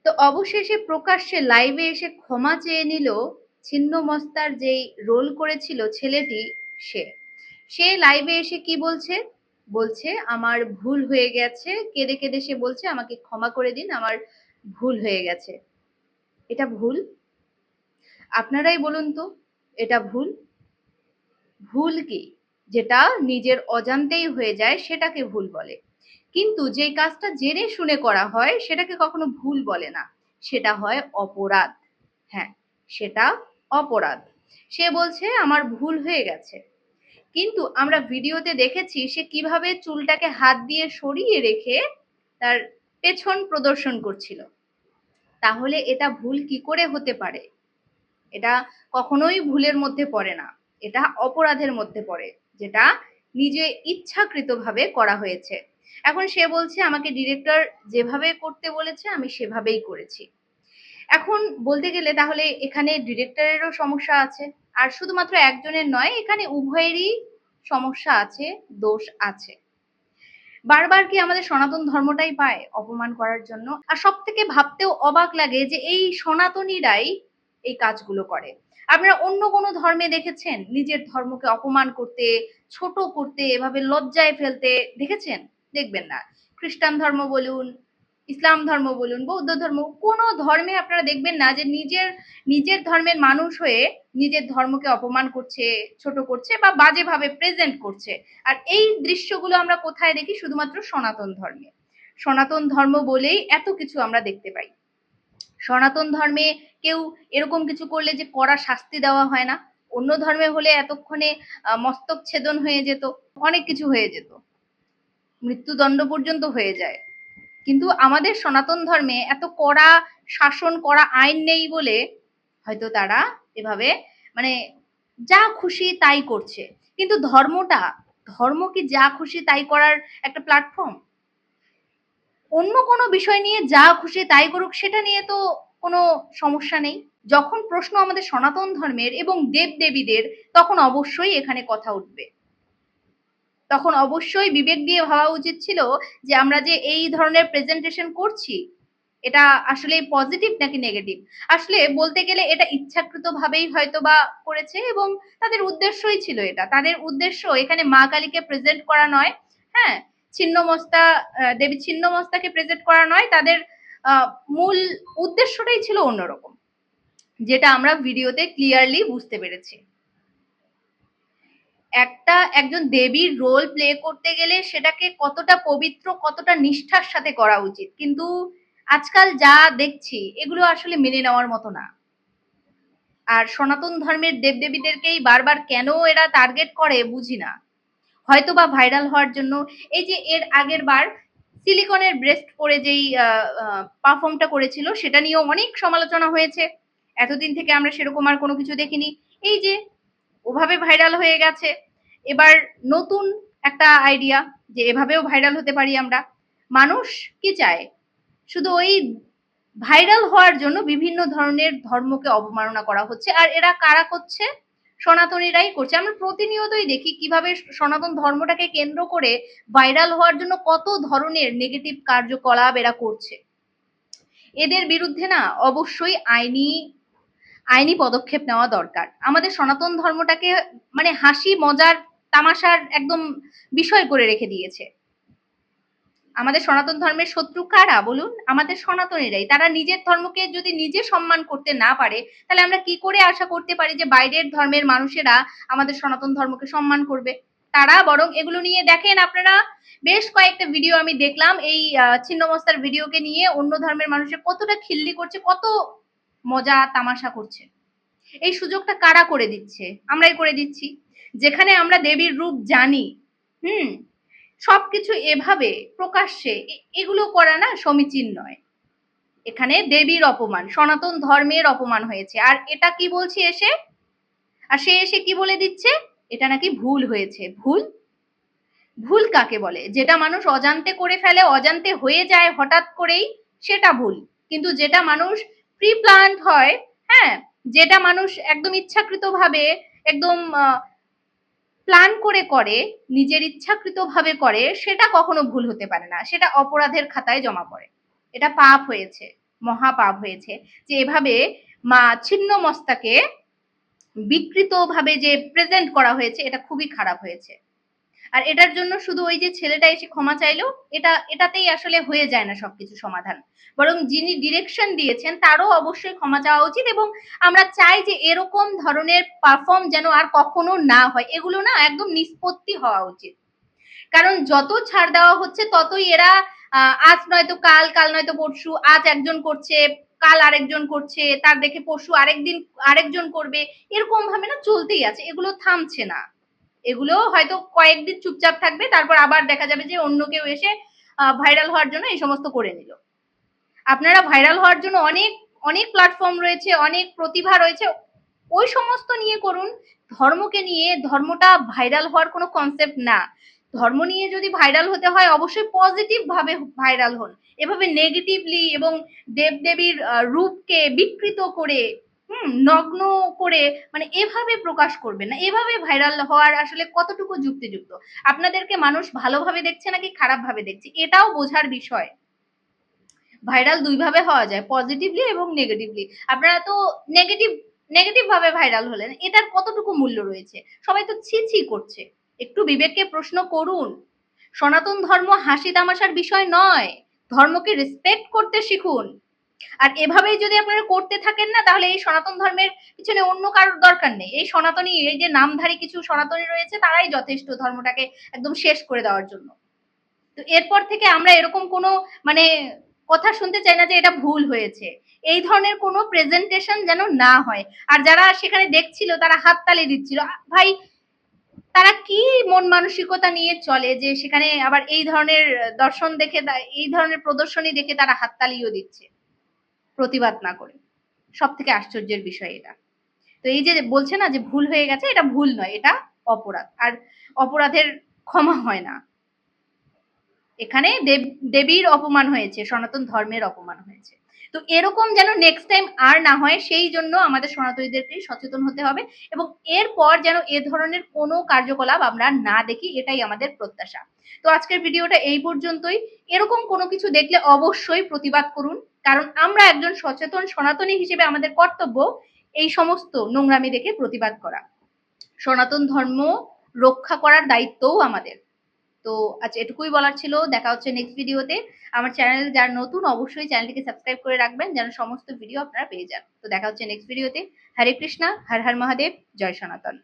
তো অবশেষে প্রকাশ্যে লাইভে এসে ক্ষমা চেয়ে নিল ছিন্নমস্তার যেই রোল করেছিল ছেলেটি। সে সে লাইভে এসে কি বলছে? বলছে আমার ভুল হয়ে গেছে, কেঁদে কেঁদে সে বলছে আমাকে ক্ষমা করে দিন, আমার ভুল হয়ে গেছে। এটা ভুল? আপনারাই বলুন তো, এটা ভুল? ভুল কি? যেটা নিজের অজান্তেই হয়ে যায় সেটাকে ভুল বলে, কিন্তু যে কাজটা জেনে শুনে করা হয় সেটাকে কখনো ভুল বলে না, সেটা হয় অপরাধ। হ্যাঁ, সেটা অপরাধ। সে বলছে আমার ভুল হয়ে গেছে, কিন্তু আমরা ভিডিওতে দেখেছি সে কিভাবে চুলটাকে হাত দিয়ে সরিয়ে রেখে তার পেছন প্রদর্শন করছিল। তাহলে এটা ভুল কি করে হতে পারে? এটা কখনোই ভুলের মধ্যে পড়ে না, এটা অপরাধের মধ্যে পড়ে, যেটা নিজে ইচ্ছাকৃতভাবে করা হয়েছে। এখন সে বলছে আমাকে ডিরেক্টর যেভাবে করতে বলেছে আমি সেভাবেই করেছি। এখন বলতে গেলে তাহলে এখানে ডিরেক্টরেরও সমস্যা আছে, আর শুধুমাত্র একজনের নয়, এখানে উভয়েরই সমস্যা আছে, দোষ আছে। বারবার কি আমাদের সনাতন ধর্মটাই পায় অপমান করার জন্য? আর সব থেকে ভাবতেও অবাক লাগে যে এই সনাতনীরাই এই কাজগুলো করে। আপনারা অন্য কোনো ধর্মে দেখেছেন নিজের ধর্মকে অপমান করতে, ছোট করতে, এভাবে লজ্জায় ফেলতে দেখেছেন? দেখবেন না। খ্রিস্টান ধর্ম বলুন, ইসলাম ধর্ম বলুন, বৌদ্ধ ধর্ম, কোনো ধর্মে আপনারা দেখবেন না যে নিজের নিজের ধর্মের মানুষ হয়ে নিজের ধর্মকে অপমান করছে, ছোট করছে বা বাজেভাবে প্রেজেন্ট করছে। আর এই দৃশ্যগুলো আমরা কোথায় দেখি? শুধুমাত্র সনাতন ধর্মে। সনাতন ধর্ম বলেই এত কিছু আমরা দেখতে পাই। সনাতন ধর্মে কেউ এরকম কিছু করলে যে কড়া শাস্তি দেওয়া হয় না, অন্য ধর্মে হলে এতক্ষণে মস্তক ছেদন হয়ে যেত, অনেক কিছু হয়ে যেত, মৃত্যুদণ্ড পর্যন্ত হয়ে যায়। কিন্তু আমাদের সনাতন ধর্মে এত কড়া শাসন, কড়া আইন নেই বলে হয়তো তারা এভাবে মানে যা খুশি তাই করছে। কিন্তু ধর্মটা, ধর্ম কি যা খুশি তাই করার একটা প্ল্যাটফর্ম? অন্য কোনো বিষয় নিয়ে যা খুশি তাই করুক, সেটা নিয়ে তো কোনো সমস্যা নেই। যখন প্রশ্ন আমাদের সনাতন ধর্মের এবং দেবদেবীদের, তখন অবশ্যই এখানে কথা উঠবে। তখন অবশ্যই বিবেক দিয়ে ভাবা উচিত ছিল যে আমরা যে এই ধরনের প্রেজেন্টেশন করছি, এটা আসলে পজিটিভ নাকি নেগেটিভ। আসলে বলতে গেলে এটা ইচ্ছাকৃতভাবেই হয়তো বা করেছে, এবং তাদের উদ্দেশ্যই ছিল এটা। তাদের উদ্দেশ্য এখানে মা কালীকে প্রেজেন্ট করা নয়, হ্যাঁ, ছিন্নমস্তা দেবী ছিন্নমস্তাকে প্রেজেন্ট করা নয়, তাদের মূল উদ্দেশ্যটাই ছিল অন্যরকম, যেটা আমরা ভিডিওতে ক্লিয়ারলি বুঝতে পেরেছি। একজন দেবীর রোল প্লে করতে গেলে সেটাকে কতটা পবিত্র, কতটা নিষ্ঠার সাথে করা উচিত, কিন্তু আজকাল যা দেখছি এগুলো আসলে মেনে নেওয়ার মতো না। আর সনাতন ধর্মের দেবদেবীদেরকেই বারবার কেন এরা টার্গেট করে বুঝি না। হয়তো বা ভাইরাল হওয়ার জন্য। এই যে এর আগের বার সিলিকনের ব্রেস্ট পরে যেই পারফর্মটা করেছিল, সেটা নিয়েও অনেক সমালোচনা হয়েছে। এতদিন থেকে আমরা সেরকম আর কোনো কিছু দেখিনি। এই যে ওভাবে ভাইরাল হয়ে গেছে, এবার নতুন একটা আইডিয়া যে এভাবেও ভাইরাল হতে পারি আমরা। মানুষ কি চায়? শুধু ওই ভাইরাল হওয়ার জন্য বিভিন্ন ধরনের ধর্মকে অবমাননা করা হচ্ছে। আর এরা কারা করছে? সনাতনীরাই করছে। আমরা প্রতিনিয়তই দেখি কিভাবে সনাতন ধর্মটাকে কেন্দ্র করে ভাইরাল হওয়ার জন্য কত ধরনের নেগেটিভ কার্যকলাপ এরা করছে। এদের বিরুদ্ধে না অবশ্যই আইনি পদক্ষেপ নেওয়া দরকার। আমাদের সনাতন ধর্মটাকে মানে হাসি মজার তামাশার একদম বিষয় করে রেখে দিয়েছে। আমাদের সনাতন ধর্মের শত্রু কারা বলুন? আমাদের সনাতনীরাই। তারা নিজের ধর্মকে যদি নিজে সম্মান করতে না পারে, তাহলে আমরা কি করে আশা করতে পারি যে বাইরের ধর্মের মানুষেরা আমাদের সনাতন ধর্মকে সম্মান করবে? তারা বরং এগুলো নিয়ে দেখেন আপনারা, বেশ কয়েকটা ভিডিও আমি দেখলাম এই ছিন্নমস্তার ভিডিওকে নিয়ে অন্য ধর্মের মানুষের কতটা খিল্লি করছে, কত মজা তামাশা করছে। এই সুযোগটা কারা করে দিচ্ছে? আমরাই করে দিচ্ছি। যেখানে আমরা দেবীর রূপ জানি, হুম, সবকিছু এভাবে প্রকাশ্যে এগুলো করা না সমীচীন নয়। এখানে দেবীর অপমান, সনাতন ধর্মের অপমান হয়েছে। আর এটা কি বলছি এসে? আর সে এসে কি বলে দিচ্ছে? এটা নাকি ভুল হয়েছে। ভুল? ভুল কাকে বলে? যেটা মানুষ অজান্তে করে ফেলে, অজান্তে হয়ে যায় হঠাৎ করেই, সেটা ভুল। কিন্তু যেটা মানুষ প্রি প্ল্যান্ড হয়, হ্যাঁ, যেটা মানুষ একদম ইচ্ছাকৃতভাবে একদম প্ল্যান করে করে, নিজের ইচ্ছাকৃতভাবে করে, সেটা কখনো ভুল হতে পারে না। সেটা অপরাধের খাতায় জমা পড়ে। এটা পাপ হয়েছে। মহাপাপ হয়েছে যে এভাবে মা ছিন্নমস্তাকে বিকৃতভাবে যে প্রেজেন্ট করা হয়েছে, এটা খুবই খারাপ হয়েছে। আর এটার জন্য শুধু ওই যে ছেলেটা এসে ক্ষমা চাইলো, এটাতেই আসলে হয়ে যায় না সবকিছু সমাধান, বরং যিনি ডিরেকশন দিয়েছেন তারও অবশ্যই ক্ষমা চাওয়া উচিত। এবং আমরা চাই যে এরকম ধরনের পারফর্ম যেন আর কখনো না হয়, এগুলো না একদম নিষ্পত্তি হওয়া উচিত। কারণ যত ছাড় দেওয়া হচ্ছে ততই এরা আজ নয়তো কাল, কাল নয়তো পরশু, আজ একজন করছে, কাল আরেকজন করছে, তার দেখে পরশু আরেকদিন আরেকজন করবে, এরকম ভাবে না চলতেই আছে, এগুলো থামছে না। এগুলো হয়তো কয়েকদিন চুপচাপ থাকবে, তারপর আবার দেখা যাবে যে অন্য কেউ এসে ভাইরাল হওয়ার জন্য এই সমস্ত করে নিল। আপনারা ভাইরাল হওয়ার জন্য অনেক অনেক প্ল্যাটফর্ম রয়েছে, অনেক প্রতিভা রয়েছে, ওই সমস্ত নিয়ে করুন। ধর্মকে নিয়ে, ধর্মটা ভাইরাল হওয়ার কোনো কনসেপ্ট না। ধর্ম নিয়ে যদি ভাইরাল হতে হয় অবশ্যই পজিটিভ ভাবে ভাইরাল হন, এভাবে নেগেটিভলি এবং দেবদেবীর রূপকে বিকৃত করে নগ্ন করে মানে এভাবে প্রকাশ করবেন না। এভাবে ভাইরাল হওয়ার আসলে কতটুকু যুক্তিযুক্ত? আপনাদেরকে মানুষ ভালোভাবে দেখছে নাকি খারাপ ভাবে দেখছে, এটাও বোঝার বিষয়। ভাইরাল দুই ভাবে হওয়া যায়, পজিটিভলি এবং নেগেটিভলি। আপনারা তো নেগেটিভ নেগেটিভ ভাবে ভাইরাল হলেন, এটার কতটুকু মূল্য রয়েছে? সবাই তো ছি ছি করছে। একটু বিবেককে প্রশ্ন করুন। সনাতন ধর্ম হাসি তামাশার বিষয় নয়, ধর্মকে রেসপেক্ট করতে শিখুন। আর এভাবেই যদি আপনারা করতে থাকেন না, তাহলে এই সনাতন ধর্মের পিছনে অন্য কারোর দরকার নেই। এই সনাতনী, এই যে নামধারী কিছু সনাতনী রয়েছে, তারাই যথেষ্ট ধর্মটাকে একদম শেষ করে দেওয়ার জন্য। তো এরপর থেকে আমরা এরকম কোনো মানে কথা শুনতে চাই না যে এটা ভুল হয়েছে। এই ধরনের কোনো প্রেজেন্টেশন যেন না হয়। আর যারা সেখানে দেখছিল তারা হাততালি দিচ্ছিল, ভাই তারা কি মন মানসিকতা নিয়ে চলে যে সেখানে আবার এই ধরনের দর্শন দেখে, এই ধরনের প্রদর্শনী দেখে তারা হাততালিও দিচ্ছে প্রতিবাদ না করে। সব থেকে আশ্চর্যের বিষয় এটা। তো এই যে বলছে না যে ভুল হয়ে গেছে, এটা ভুল নয়, এটা অপরাধ। আর অপরাধের ক্ষমা হয় না। এখানে দেবীর অপমান হয়েছে, সনাতন ধর্মের অপমান হয়েছে। তো এরকম যেন নেক্সট টাইম আর না হয়, সেই জন্য আমাদের সনাতনীদেরকে সচেতন হতে হবে এবং এরপর যেন এ ধরনের কোনো কার্যকলাপ আমরা না দেখি, এটাই আমাদের প্রত্যাশা। তো আজকের ভিডিওটা এই পর্যন্তই। এরকম কোনো কিছু দেখলে অবশ্যই প্রতিবাদ করুন, কারণ আমরা একজন সচেতন সনাতনী হিসেবে আমাদের কর্তব্য এই সমস্ত নোংরামি দেখে প্রতিবাদ করা। সনাতন ধর্ম রক্ষা করার দায়িত্বও আমাদের। তো আজ এটুকুই বলার ছিল। দেখা হচ্ছে নেক্সট ভিডিওতে। আমার চ্যানেল যারা নতুন অবশ্যই চ্যানেলটিকে সাবস্ক্রাইব করে রাখবেন যেন সমস্ত ভিডিও আপনারা পেয়ে যান। তো দেখা হচ্ছে নেক্সট ভিডিওতে। হরে কৃষ্ণা, হর হর মহাদেব, জয় সনাতন।